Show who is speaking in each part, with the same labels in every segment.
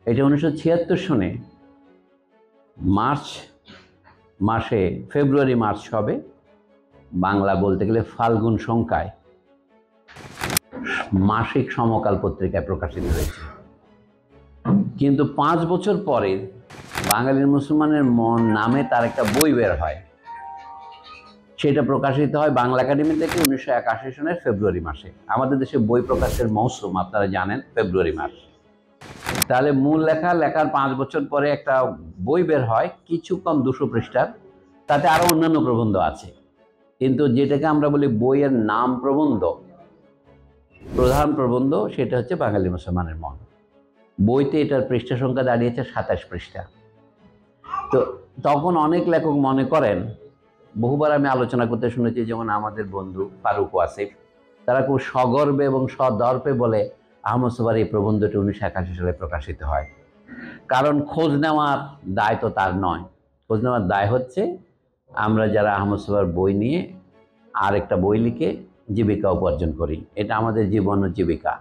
Speaker 1: এটা 1976 সনে মার্চ মাসে, ফেব্রুয়ারি মার্চ হবে, বাংলা বলতে গেলে ফাল্গুন সংখ্যায় মাসিক সমকাল পত্রিকায় প্রকাশিত হয়েছে। কিন্তু 5 বছর পরে বাঙালির মুসলমানের মন নামে তার একটা বই বের হয়। সেটা প্রকাশিত হয় বাংলা একাডেমি থেকে 1981 সনের ফেব্রুয়ারি মাসে। আমাদের দেশে বই প্রকাশের মৌসুম আপনারা জানেন ফেব্রুয়ারি মাস। তাহলে মূল লেখার 5 বছর পরে একটা বই বের হয়, কিছু কম 200 পৃষ্ঠার। তাতে আরো অন্যান্য প্রবন্ধ আছে, কিন্তু যেটাকে আমরা বলি বইয়ের নাম প্রবন্ধ, প্রধান প্রবন্ধ, সেটা হচ্ছে বাঙালি মুসলমানের মন। বইতে এটার পৃষ্ঠা সংখ্যা দাঁড়িয়েছে 27 পৃষ্ঠা। তো তখন অনেক লেখক মনে করেন, বহুবার আমি আলোচনা করতে শুনেছি, যেমন আমাদের বন্ধু ফারুক ওয়াসিফ, তারা খুব সগর্বে এবং সদর্পে বলে আহমদ সোবহার এই প্রবন্ধটি 1981 সালে প্রকাশিত হয়। কারণ খোঁজ নেওয়ার দায় তো তার নয়, খোঁজ নেওয়ার দায় হচ্ছে আমরা যারা আহমদ সোবহার বই নিয়ে আর একটা বই লিখে জীবিকা উপার্জন করি, এটা আমাদের জীবন ও জীবিকা।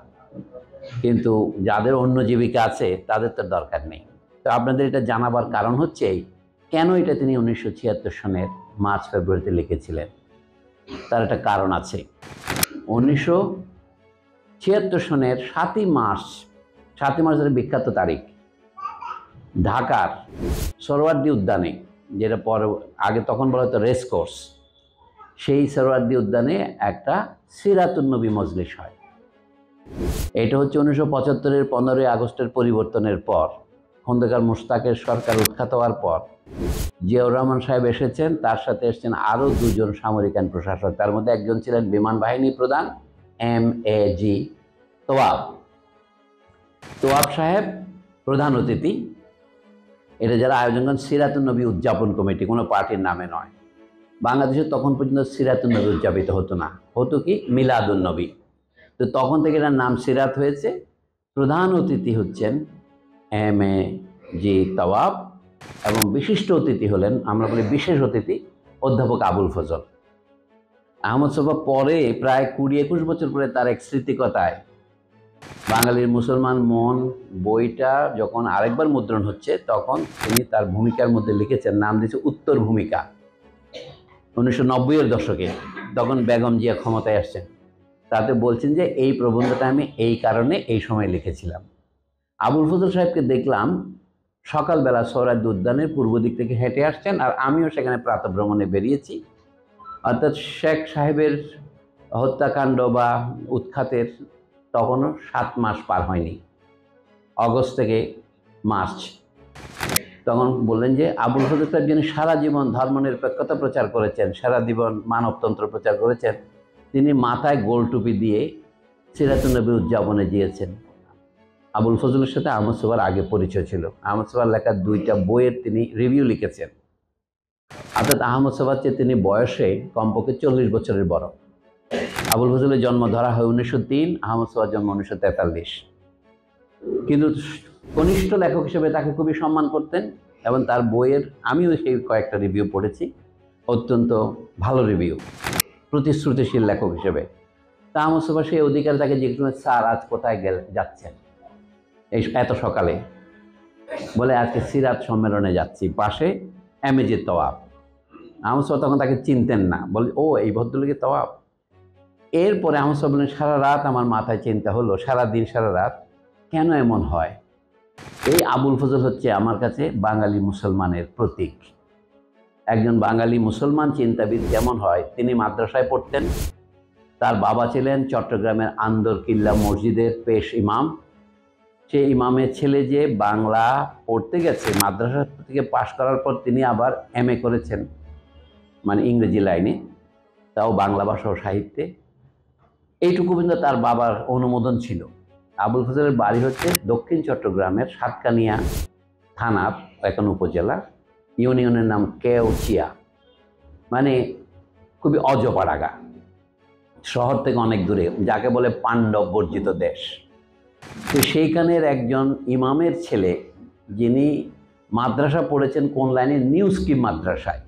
Speaker 1: কিন্তু যাদের অন্য জীবিকা আছে তাদের তো দরকার নেই। তো আপনাদের এটা জানাবার কারণ হচ্ছে কেন এটা তিনি 1976 সনের মার্চ ফেব্রুয়ারিতে লিখেছিলেন, তার একটা কারণ আছে। 1976 সনের 7ই মার্চ, 7ই মার্চের বিখ্যাত তারিখ, ঢাকার সোহরাওয়ার্দী উদ্যানে, যেটা পরে আগে তখন বলা হতো রেস কোর্স, সেই সোহরাওয়ার্দী উদ্যানে একটা সিরাতুন নবী মজলিস হয়। এটা হচ্ছে 1975-এর 15ই আগস্টের পরিবর্তনের পর, খন্দকার মুশতাকের সরকার উৎখাত হওয়ার পর জিয়াউর রহমান সাহেব এসেছেন, তার সাথে এসেছেন আরও 2 জন সামরিক আইন প্রশাসক। তার মধ্যে একজন ছিলেন বিমান বাহিনী প্রধান MAG তোয়াব সাহেব প্রধান অতিথি। এটা যারা আয়োজন করেন সিরাতুন নবী উদযাপন কমিটি, কোনো পার্টির নামে নয়। বাংলাদেশে তখন পর্যন্ত সিরাতুন নবী উদযাপিত হতো না, হতো কি মিলাদুন নবী। তো তখন থেকে এটার নাম সিরাত হয়েছে। প্রধান অতিথি হচ্ছেন MAG তোয়াব এবং বিশিষ্ট অতিথি হলেন, আমরা বলি বিশেষ অতিথি, অধ্যাপক আবুল ফজল। আহমদ সোবহার পরে প্রায় 20-21 বছর পরে তার এক স্মৃতিকথায় বাঙালির মুসলমান মন বইটা যখন আরেকবার মুদ্রণ হচ্ছে, তখন তিনি তার ভূমিকার মধ্যে লিখেছেন, নাম দিয়েছে উত্তর ভূমিকা। 1990-এর দশকে, তখন বেগম জিয়া ক্ষমতায় আসছেন। তাতে বলছেন যে এই প্রবন্ধটা আমি এই কারণে এই সময় লিখেছিলাম। আবুল ফজল সাহেবকে দেখলাম সকালবেলা সোহরাওয়ার্দী উদ্যানের পূর্ব দিক থেকে হেঁটে আসছেন, আর আমিও সেখানে প্রাতঃভ্রমণে বেরিয়েছি। অর্থাৎ শেখ সাহেবের হত্যাকাণ্ড বা উৎখাতের তখনও 7 মাস পার হয়নি, অগস্ট থেকে মার্চ। তখন বললেন যে আবুল ফজল সাহেব যিনি সারা জীবন ধর্মনিরপেক্ষতা প্রচার করেছেন, সারা জীবন মানবতন্ত্র প্রচার করেছেন, তিনি মাথায় গোল টুপি দিয়ে সিরাতুন নবী উদযাপনে গিয়েছেন। আবুল ফজলের সাথে আহমদ সোবহার আগে পরিচয় ছিল। আহমদ সোবহার লেখা 2টা বইয়ের তিনি রিভিউ লিখেছেন। অর্থাৎ আহমদ সোবহার চেয়ে তিনি বয়সে কমপক্ষে 40 বছরের বড়। আবুল ফজলের জন্ম ধরা হয় 1903, আহমদ সোবহার জন্ম 1943। কিন্তু কনিষ্ঠ লেখক হিসেবে তাকে খুবই সম্মান করতেন এবং তার বইয়ের আমিও সেই কয়েকটা রিভিউ পড়েছি, অত্যন্ত ভালো রিভিউ, প্রতিশ্রুতিশীল লেখক হিসেবে। তা আহমদ সোবহার সেই অধিকার তাকে জিজ্ঞেস করেন, স্যার আজ কোথায় যাচ্ছেন এই এত সকালে? বলে আজকে সিরাত সম্মেলনে যাচ্ছি, পাশে MAG তোয়াব। আহমদ সোবহার তখন তাকে চিনতেন না, বলে ও এই ভদ্রলোকের তোয়াব। এরপরে আহমদ সোবহার বলেন, সারা রাত আমার মাথায় চিন্তা হলো, সারা দিন সারা রাত, কেন এমন হয়? এই আবুল ফজল হচ্ছে আমার কাছে বাঙালি মুসলমানের প্রতীক। একজন বাঙালি মুসলমান চিন্তাবিদ যেমন হয়, তিনি মাদ্রাসায় পড়তেন। তার বাবা ছিলেন চট্টগ্রামের আন্দর কিল্লা মসজিদের পেশ ইমাম। সে ইমামের ছেলে যে বাংলা পড়তে গেছে, মাদ্রাসা থেকে পাশ করার পর তিনি আবার MA করেছেন, মানে ইংরেজি লাইনে, তাও বাংলা ভাষা ও সাহিত্যে। এইটুকু কিন্তু তার বাবার অনুমোদন ছিল। আবুল ফজলের বাড়ি হচ্ছে দক্ষিণ চট্টগ্রামের সাতকানিয়া থানা, এখন উপজেলা, ইউনিয়নের নাম কেওচিয়া, মানে খুবই অজপাড়াগা, শহর থেকে অনেক দূরে, যাকে বলে পাণ্ডব বর্জিত দেশ। তো সেইখানের একজন ইমামের ছেলে, যিনি মাদ্রাসা পড়েছেন কোন লাইনে, নিউ স্কিম মাদ্রাসায়,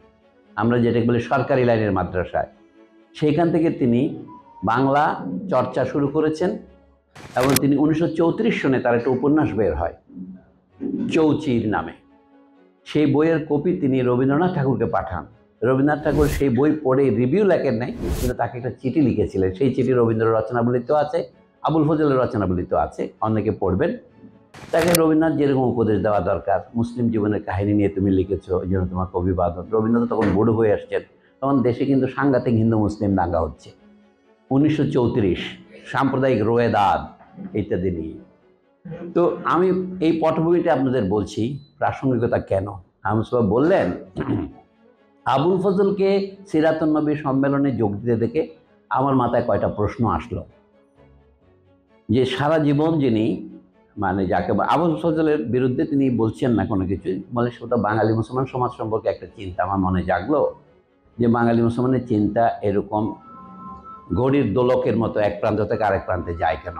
Speaker 1: আমরা যেটাকে বলি সরকারি লাইনের মাদ্রাসায়, সেইখান থেকে তিনি বাংলা চর্চা শুরু করেছেন। এবং তিনি 1934 সনে তার একটা উপন্যাস বের হয়, চৌচির নামে। সেই বইয়ের কপি তিনি রবীন্দ্রনাথ ঠাকুরকে পাঠান। রবীন্দ্রনাথ ঠাকুর সেই বই পড়ে রিভিউ লেখেন নাই, কিন্তু তাকে একটা চিঠি লিখেছিলেন। সেই চিঠি রবীন্দ্র রচনাবলিতেও আছে, আবুল ফজলের রচনাবলিতেও আছে, অনেকে পড়বেন। তাকে রবীন্দ্রনাথ যেরকম উপদেশ দেওয়া দরকার, মুসলিম জীবনের কাহিনী নিয়ে তুমি লিখেছো, এই জন্য তোমাকে অভিবাদন। রবীন্দ্রনাথ তখন বুড়ো হয়ে আসছেন, তখন দেশে কিন্তু সাংঘাতিক হিন্দু মুসলিম দাঙ্গা হচ্ছে। 1934 সাম্প্রদায়িক রোয়েদাদ ইত্যাদি নিয়ে। তো আমি এই পটভূমিটা আপনাদের বলছি, প্রাসঙ্গিকতা কেন। আহমদ সাহেব বললেন, আবুল ফজলকে সিরাতুন নবী সম্মেলনে যোগ দিতে দেখে আমার মাথায় কয়টা প্রশ্ন আসলো। যে সারা জীবন যিনি, মানে যাকে আবুল ফজলের বিরুদ্ধে তিনি বলছেন না কোনো কিছু, বলে সেটা বাঙালি মুসলমান সমাজ সম্পর্কে একটা চিন্তা আমার মনে জাগলো, যে বাঙালি মুসলমানের চিন্তা এরকম ঘড়ির দোলকের মতো এক প্রান্ত থেকে আরেক প্রান্তে যায় কেন,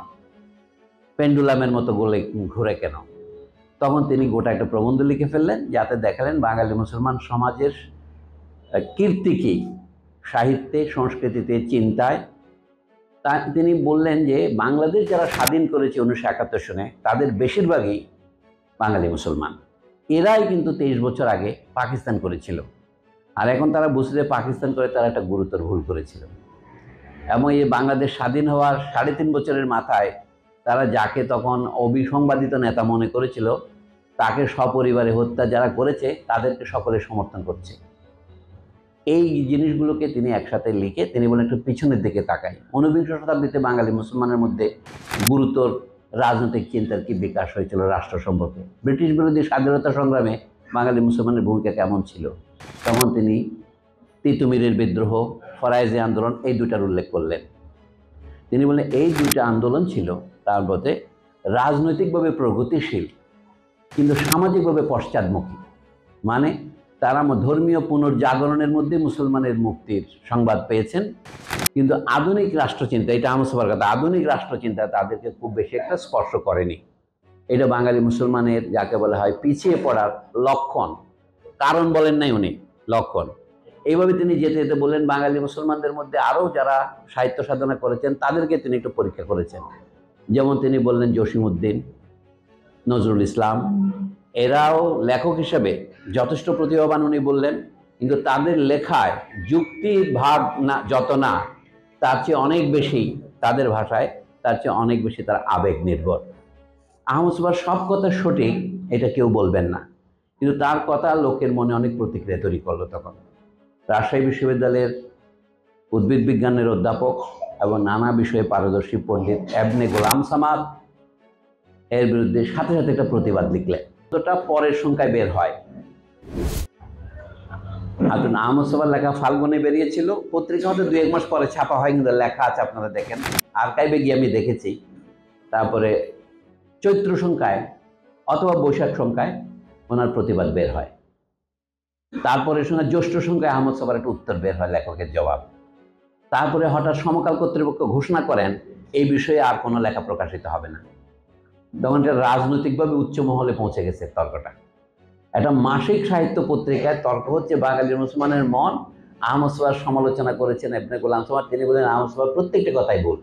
Speaker 1: পেন্ডুলামের মতো গোলে ঘুরে কেন। তখন তিনি গোটা একটা প্রবন্ধ লিখে ফেললেন, যাতে দেখালেন বাঙালি মুসলমান সমাজের কীর্তি কী সাহিত্যে, সংস্কৃতিতে, চিন্তায়। তা তিনি বললেন যে বাংলাদেশ যারা স্বাধীন করেছে 1971 সনে, তাদের বেশিরভাগই বাঙালি মুসলমান। এরাই কিন্তু 23 বছর আগে পাকিস্তান করেছিল, আর এখন তারা বুঝলে পাকিস্তান করে তারা একটা গুরুতর ভুল করেছিল। এবং এই বাংলাদেশ স্বাধীন হওয়ার 3.5 বছরের মাথায় তারা যাকে তখন অবিসংবাদিত নেতা মনে করেছিল, তাকে সপরিবারে হত্যা যারা করেছে তাদেরকে সকলে সমর্থন করছে। এই জিনিসগুলোকে তিনি একসাথে লিখে তিনি বলেন একটু পিছনের দিকে তাকাই, 19বিংশ শতাব্দীতে বাঙালি মুসলমানের মধ্যে গুরুতর রাজনৈতিক চিন্তার কি বিকাশ হয়েছিল রাষ্ট্র সম্পর্কে, ব্রিটিশ বিরোধী স্বাধীনতা সংগ্রামে বাঙালি মুসলমানের ভূমিকা কেমন ছিল। তখন তিনি তিতুমিরের বিদ্রোহ, ফরায়েজি আন্দোলন, এই দুটার উল্লেখ করলেন। তিনি বলেন এই দুইটা আন্দোলন ছিল তার মধ্যে রাজনৈতিকভাবে প্রগতিশীল কিন্তু সামাজিকভাবে পশ্চাদমুখী। মানে তারা ধর্মীয় পুনর্জাগরণের মধ্যে মুসলমানের মুক্তির সংবাদ পেয়েছেন, কিন্তু আধুনিক রাষ্ট্রচিন্তা, এটা আমার সবার কথা, আধুনিক রাষ্ট্রচিন্তা তাদেরকে খুব বেশি একটা স্পর্শ করেনি। এটা বাঙালি মুসলমানের যাকে বলা হয় পিছিয়ে পড়ার লক্ষণ, কারণ বলেন নাই উনি, লক্ষণ। এইভাবে তিনি যেতে যেতে বললেন বাঙালি মুসলমানদের মধ্যে আরও যারা সাহিত্য সাধনা করেছেন তাদেরকে তিনি একটু পরীক্ষা করেছেন। যেমন তিনি বললেন জসিমউদ্দিন, নজরুল ইসলাম, এরাও লেখক হিসেবে যথেষ্ট প্রতিভাবান উনি বললেন, কিন্তু তাদের লেখায় যুক্তির ভাগ না যত না, তার চেয়ে অনেক বেশি, তাদের ভাষায় তার চেয়ে অনেক বেশি তার আবেগ নির্ভর। আহমদ সুবহান সব কথা সঠিক এটা কেউ বলবেন না, কিন্তু তার কথা লোকের মনে অনেক প্রতিক্রিয়া তৈরি করলো। তখন রাজশাহী বিশ্ববিদ্যালয়ের উদ্ভিদ বিজ্ঞানের অধ্যাপক এবং নানা বিষয়ে পারদর্শী পণ্ডিত এবনে গোলাম সামাদ এর বিরুদ্ধে সাথে সাথে একটা প্রতিবাদ লিখলেন। ওটা পরের সংখ্যায় বের হয়। আহমদ সুবহান লেখা ফাল্গুনে বেরিয়েছিল, পত্রিকা হয়তো 2-1 মাস পরে ছাপা হয়, কিন্তু লেখা আছে, আপনারা দেখেন, আর্কাইভে গিয়ে আমি দেখেছি। তারপরে চৈত্র সংখ্যায় অথবা বৈশাখ সংখ্যায় ওনার প্রতিবাদ বের হয়। তারপরে শোনা জ্যৈষ্ঠ সংখ্যায় আহমদ সুবহান একটা উত্তর বের হয়, লেখকের জবাব। তারপরে হঠাৎ সমকাল কর্তৃপক্ষ ঘোষণা করেন এই বিষয়ে আর কোনো লেখা প্রকাশিত হবে না। তখন এটা রাজনৈতিকভাবে উচ্চ মহলে পৌঁছে গেছে তর্কটা। একটা মাসিক সাহিত্য পত্রিকায় তর্ক হচ্ছে বাঙালি মুসলমানের মন। আহমদ সুবহান সমালোচনা করেছেন এবনে গোলাম সামাদ, তিনি বলেন আহমদ সুবহান প্রত্যেকটা কথাই ভুল।